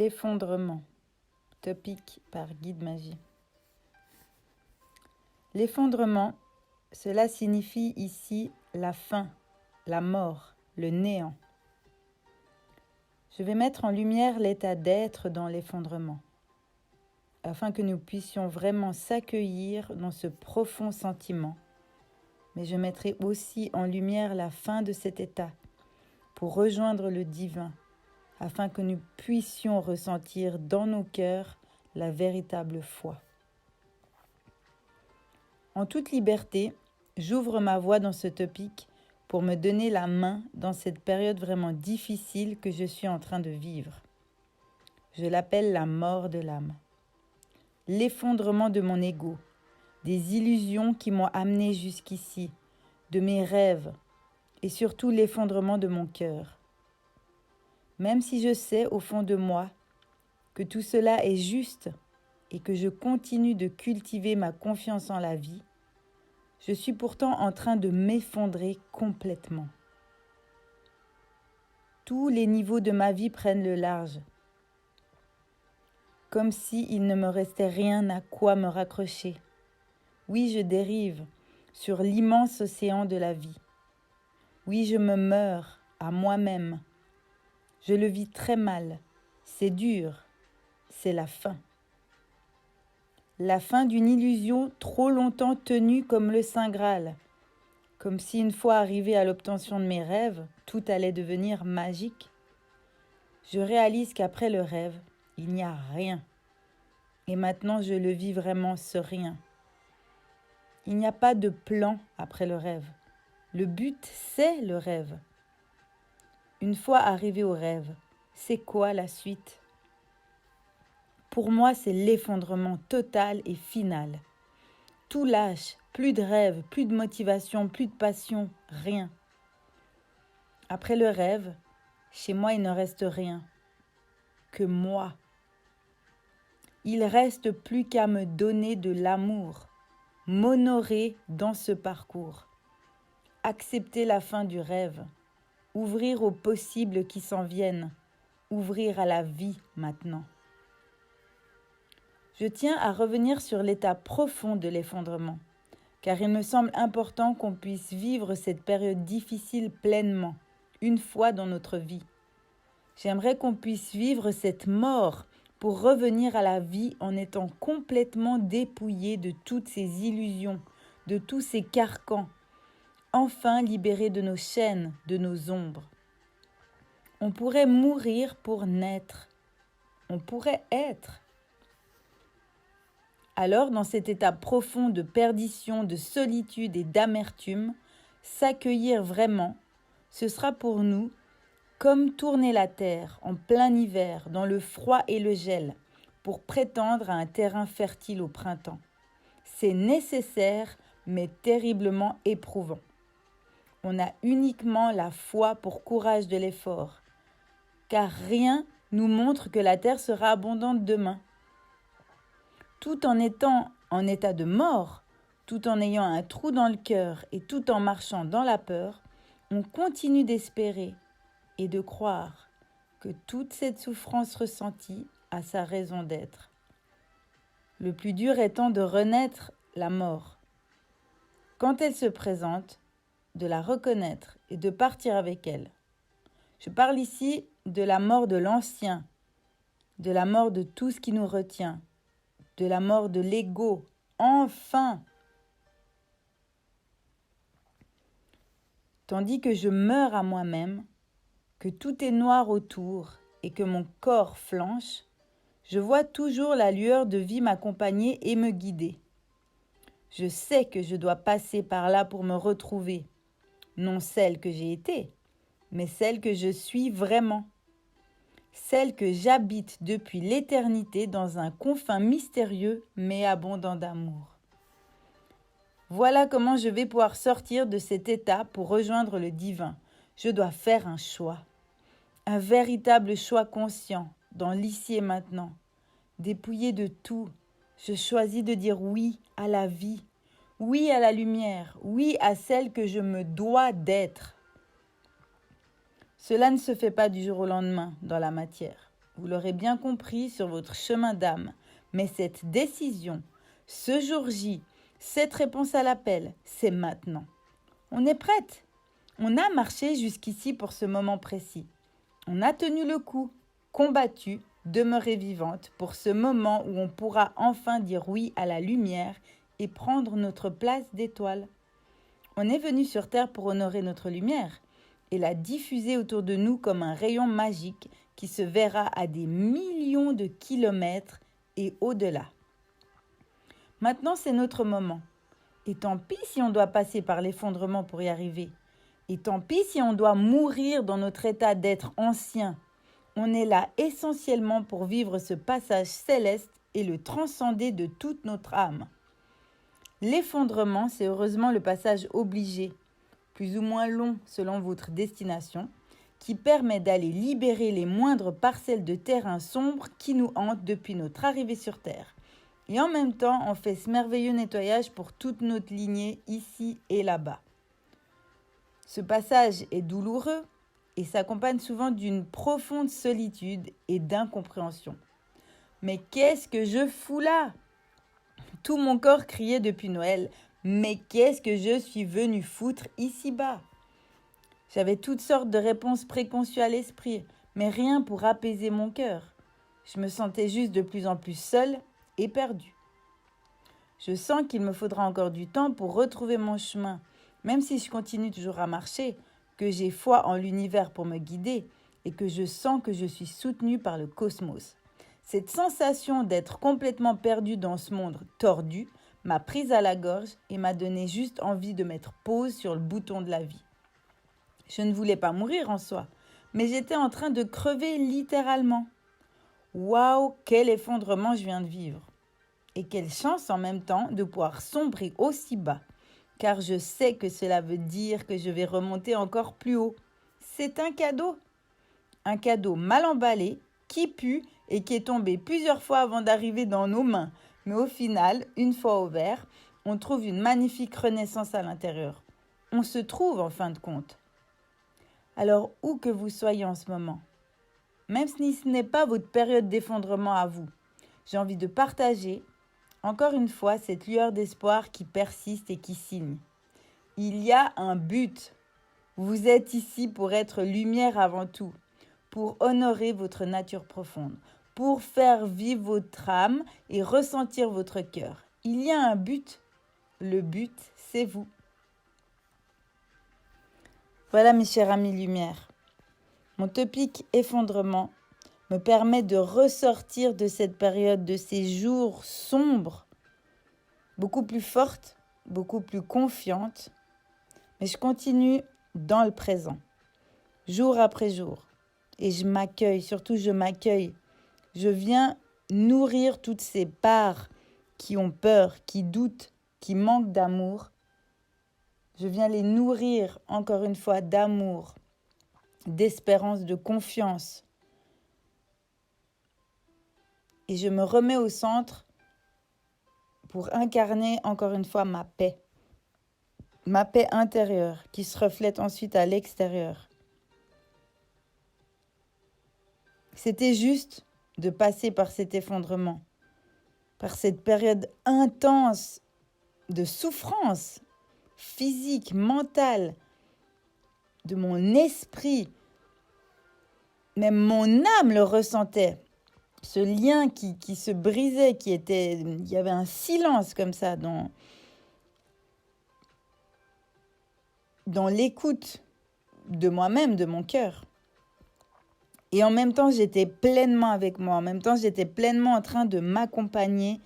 L'effondrement. Topic par Guide Magie. L'effondrement, cela signifie ici la fin, la mort, le néant. Je vais mettre en lumière l'état d'être dans l'effondrement, afin que nous puissions vraiment s'accueillir dans ce profond sentiment. Mais je mettrai aussi en lumière la fin de cet état, pour rejoindre le divin, afin que nous puissions ressentir dans nos cœurs la véritable foi. En toute liberté, j'ouvre ma voix dans ce topic pour me donner la main dans cette période vraiment difficile que je suis en train de vivre. Je l'appelle la mort de l'âme. L'effondrement de mon ego, des illusions qui m'ont amené jusqu'ici, de mes rêves et surtout l'effondrement de mon cœur. Même si je sais au fond de moi que tout cela est juste et que je continue de cultiver ma confiance en la vie, je suis pourtant en train de m'effondrer complètement. Tous les niveaux de ma vie prennent le large, comme s'il ne me restait rien à quoi me raccrocher. Oui, je dérive sur l'immense océan de la vie. Oui, je me meurs à moi-même. Je le vis très mal, c'est dur, c'est la fin. La fin d'une illusion trop longtemps tenue comme le Saint Graal, comme si une fois arrivé à l'obtention de mes rêves, tout allait devenir magique. Je réalise qu'après le rêve, il n'y a rien. Et maintenant, je le vis vraiment ce rien. Il n'y a pas de plan après le rêve. Le but, c'est le rêve. Une fois arrivé au rêve, c'est quoi la suite ? Pour moi, c'est l'effondrement total et final. Tout lâche, plus de rêve, plus de motivation, plus de passion, rien. Après le rêve, chez moi, il ne reste rien que moi. Il reste plus qu'à me donner de l'amour, m'honorer dans ce parcours, accepter la fin du rêve, ouvrir aux possibles qui s'en viennent, ouvrir à la vie maintenant. Je tiens à revenir sur l'état profond de l'effondrement, car il me semble important qu'on puisse vivre cette période difficile pleinement, une fois dans notre vie. J'aimerais qu'on puisse vivre cette mort pour revenir à la vie en étant complètement dépouillé de toutes ces illusions, de tous ces carcans, enfin libérés de nos chaînes, de nos ombres. On pourrait mourir pour naître. On pourrait être. Alors, dans cet état profond de perdition, de solitude et d'amertume, s'accueillir vraiment, ce sera pour nous comme tourner la terre en plein hiver, dans le froid et le gel, pour prétendre à un terrain fertile au printemps. C'est nécessaire, mais terriblement éprouvant. On a uniquement la foi pour courage de l'effort, car rien nous montre que la terre sera abondante demain. Tout en étant en état de mort, tout en ayant un trou dans le cœur et tout en marchant dans la peur, on continue d'espérer et de croire que toute cette souffrance ressentie a sa raison d'être. Le plus dur étant de renaître la mort. Quand elle se présente, de la reconnaître et de partir avec elle. Je parle ici de la mort de l'ancien, de la mort de tout ce qui nous retient, de la mort de l'ego, enfin. Tandis que je meurs à moi-même, que tout est noir autour et que mon corps flanche, je vois toujours la lueur de vie m'accompagner et me guider. Je sais que je dois passer par là pour me retrouver, non celle que j'ai été, mais celle que je suis vraiment, celle que j'habite depuis l'éternité dans un confin mystérieux mais abondant d'amour. Voilà comment je vais pouvoir sortir de cet état pour rejoindre le divin. Je dois faire un choix. Un véritable choix conscient, dans l'ici et maintenant. Dépouillé de tout, je choisis de dire oui à la vie, oui à la lumière, oui à celle que je me dois d'être. Cela ne se fait pas du jour au lendemain dans la matière. vous l'aurez bien compris, sur votre chemin d'âme. Mais cette décision, ce jour J, cette réponse à l'appel, c'est maintenant. On est prête. On a marché jusqu'ici pour ce moment précis. On a tenu le coup, combattu, demeuré vivante pour ce moment où on pourra enfin dire oui à la lumière et prendre notre place d'étoile. On est venu sur Terre pour honorer notre lumière et la diffuser autour de nous comme un rayon magique qui se verra à des millions de kilomètres et au-delà. Maintenant, c'est notre moment. Et tant pis si on doit passer par l'effondrement pour y arriver. Et tant pis si on doit mourir dans notre état d'être ancien. On est là essentiellement pour vivre ce passage céleste et le transcender de toute notre âme. L'effondrement, c'est heureusement le passage obligé, plus ou moins long selon votre destination, qui permet d'aller libérer les moindres parcelles de terrain sombre qui nous hantent depuis notre arrivée sur Terre. Et en même temps, on fait ce merveilleux nettoyage pour toute notre lignée ici et là-bas. Ce passage est douloureux et s'accompagne souvent d'une profonde solitude et d'incompréhension. Mais qu'est-ce que je fous là ? Tout mon corps criait depuis Noël. Mais qu'est-ce que je suis venue foutre ici-bas ? J'avais toutes sortes de réponses préconçues à l'esprit, mais rien pour apaiser mon cœur. Je me sentais juste de plus en plus seule et perdue. Je sens qu'il me faudra encore du temps pour retrouver mon chemin, même si je continue toujours à marcher, que j'ai foi en l'univers pour me guider et que je sens que je suis soutenue par le cosmos. Cette sensation d'être complètement perdue dans ce monde tordu m'a prise à la gorge et m'a donné juste envie de mettre pause sur le bouton de la vie. Je ne voulais pas mourir en soi, mais j'étais en train de crever littéralement. Waouh, quel effondrement je viens de vivre! Et quelle chance en même temps de pouvoir sombrer aussi bas, car je sais que cela veut dire que je vais remonter encore plus haut. C'est un cadeau mal emballé, qui pue et qui est tombé plusieurs fois avant d'arriver dans nos mains. Mais au final, une fois ouvert, on trouve une magnifique renaissance à l'intérieur. On se trouve en fin de compte. Alors, où que vous soyez en ce moment, même si ce n'est pas votre période d'effondrement à vous, j'ai envie de partager, encore une fois, cette lueur d'espoir qui persiste et qui signe. Il y a un but. Vous êtes ici pour être lumière avant tout, pour honorer votre nature profonde, pour faire vivre votre âme et ressentir votre cœur. Il y a un but. Le but, c'est vous. Voilà mes chers amis lumière. Mon topic effondrement me permet de ressortir de cette période, de ces jours sombres, beaucoup plus forte, beaucoup plus confiante. Mais je continue dans le présent, jour après jour. Et je m'accueille, surtout je m'accueille. Je viens nourrir toutes ces parts qui ont peur, qui doutent, qui manquent d'amour. Je viens les nourrir, encore une fois, d'amour, d'espérance, de confiance. Et je me remets au centre pour incarner, encore une fois, ma paix intérieure qui se reflète ensuite à l'extérieur. C'était juste de passer par cet effondrement, par cette période intense de souffrance physique, mentale, de mon esprit. Même mon âme le ressentait. Ce lien qui se brisait, il y avait un silence comme ça dans l'écoute de moi-même, de mon cœur. Et en même temps, j'étais pleinement avec moi. En même temps, j'étais pleinement en train de m'accompagner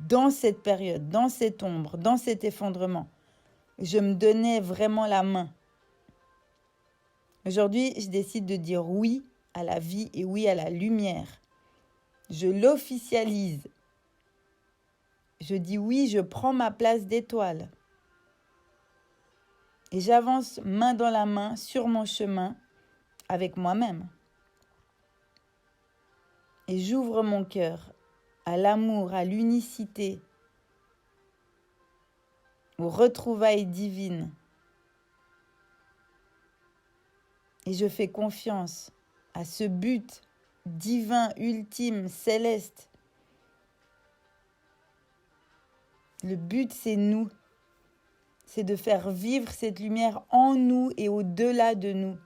dans cette période, dans cette ombre, dans cet effondrement. Je me donnais vraiment la main. Aujourd'hui, je décide de dire oui à la vie et oui à la lumière. Je l'officialise. Je dis oui, je prends ma place d'étoile. Et j'avance main dans la main sur mon chemin avec moi-même. Et j'ouvre mon cœur à l'amour, à l'unicité, aux retrouvailles divines. Et je fais confiance à ce but divin, ultime, céleste. Le but, c'est nous. C'est de faire vivre cette lumière en nous et au-delà de nous.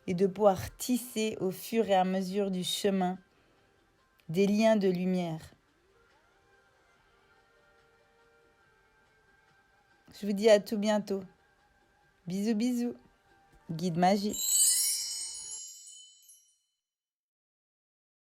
Et de pouvoir tisser au fur et à mesure du chemin des liens de lumière. Je vous dis à tout bientôt. Bisous, bisous. Guide Magie.